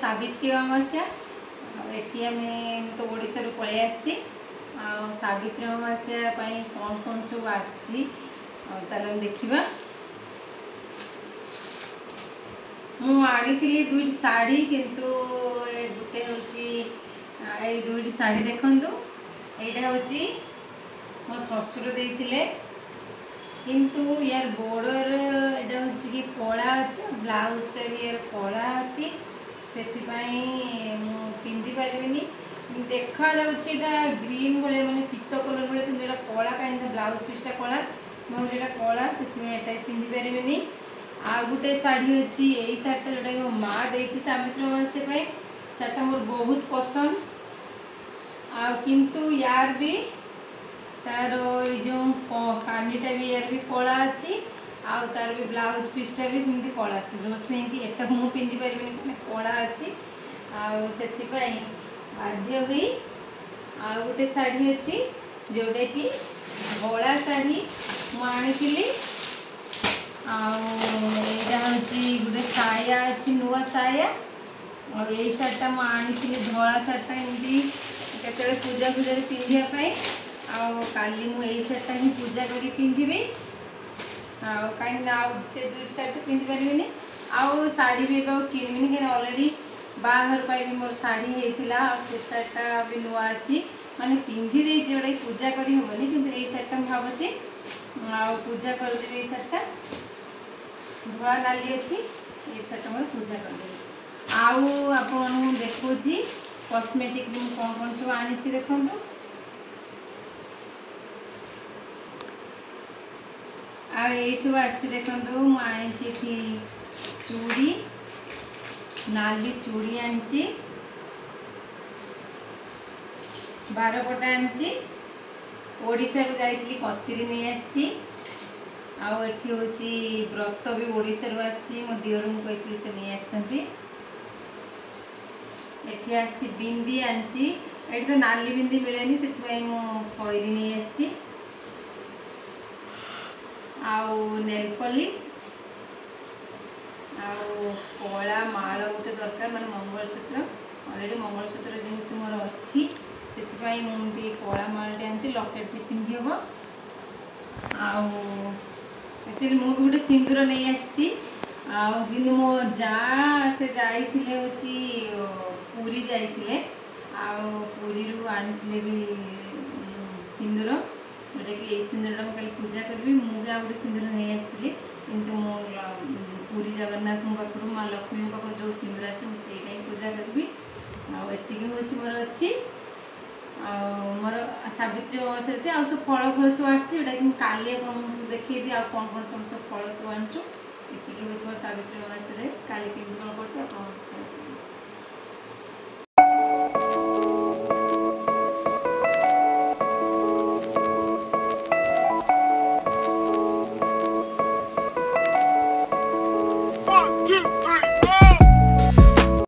सावित्री अमावस्या eighty आम तो ओडिशा रू पलि आसी सावित्री अमावस्या कौन कौन सब आसी चल देखा मुझी दुईट शाढ़ी किंतु गोटे हूँ दुईट शाढ़ी देखु यहाँ हूँ मो ससुर देते किंतु यार बॉर्डर एटा हूँ कला अच्छे ब्लाउजटा भी यार कला अच्छी से पिंधि पारिनी देखा ग्रीन भाई माने पीत कलर भाई कि कला कहीं ब्लाउज पीसटा कला मुझे कला से पिंधि पारिनी आ गोटे शाढ़ी अच्छी यही शाढ़ीटा जोटा कि मो माँ देती सावित्री अमावस्या शाढ़ीटा मोर बहुत पसंद आ किंतु यार भी तार जो कानीटा भी यार भी कला अच्छी आउ तार भी ब्लाउज पीसटा भी सेमती कला जो कि एक मुझे पिंधि पारि कला अच्छी से बाध्य हुई आ गोटे शाढ़ी अच्छी जोटा कि गला शाढ़ी मुझे आईटा हूँ गोटे साया अच्छी नुआ साया और यही शाढ़ीटा मुझे धला शाढ़ीटा एमती केत पूजा पूजा पिंधापी काली मुझे शाढ़ीटा ही पूजा करी पिंधि कहीं से दुईट शाढ़ी पिंधि पारि आउ शाढ़ी भी किणविनी कहीं अलरेडी बाहर भी मोर शाढ़ी होता से शाढ़ीटा भी नुआ अच्छी माने पिंधि दे जोटा पूजा करी हेनी कि यही शाढ़ीटा भावुची पूजा करदेवी ये शाढ़ीटा धला नाली अच्छी ये शाढ़ीटा मोर पूजा करदेवी आउ आपन देखो कॉस्मेटिक कौन कौन सब आनी देखो आई सब आसी देखो मुझे चूड़ी नाली चूड़ी आनी 12 पटा आनी ओडिशा को जाइली कतरी नहीं आसी आठी हूँ व्रत भी ओडिशा रू आसी मो दियर कही से नहीं आसती एठी आसी बिंदी आनी ये तो नाली बिंदी मिलेनी से खैरी नहीं आसी आउ नेल पॉलिश आउ कला माल गोटे दरकार माने मंगलसूत्र अलरेडी मंगलसूत्र जेहेतु मोर अच्छी से मुझे कला मालटे आनी लकेट पिंधि हम एक्चुअली मुझे गोटे सिंदूर नहीं आसी कि मो जा से जाइए हूँ पुरी जाइए पुरी आनी भी सिंदूर जोटा कि यही सिंदूरटा मुझे पूजा करी मुझे आ गए सिंदूर नहीं आसती किंतु मो पुरी जगन्नाथ पाखु माँ लक्ष्मी पाखु जो सिंदूर आसती मुझे ही पूजा करी आती हूँ मोर अच्छी मोर सावित्री अमावस्या आ सब फल फल सब आटा कि काली देखी आ कौन कौन सब फल सब आनचु ये हूँ मोर सावित्री अमावस्या काली केमी कौन कर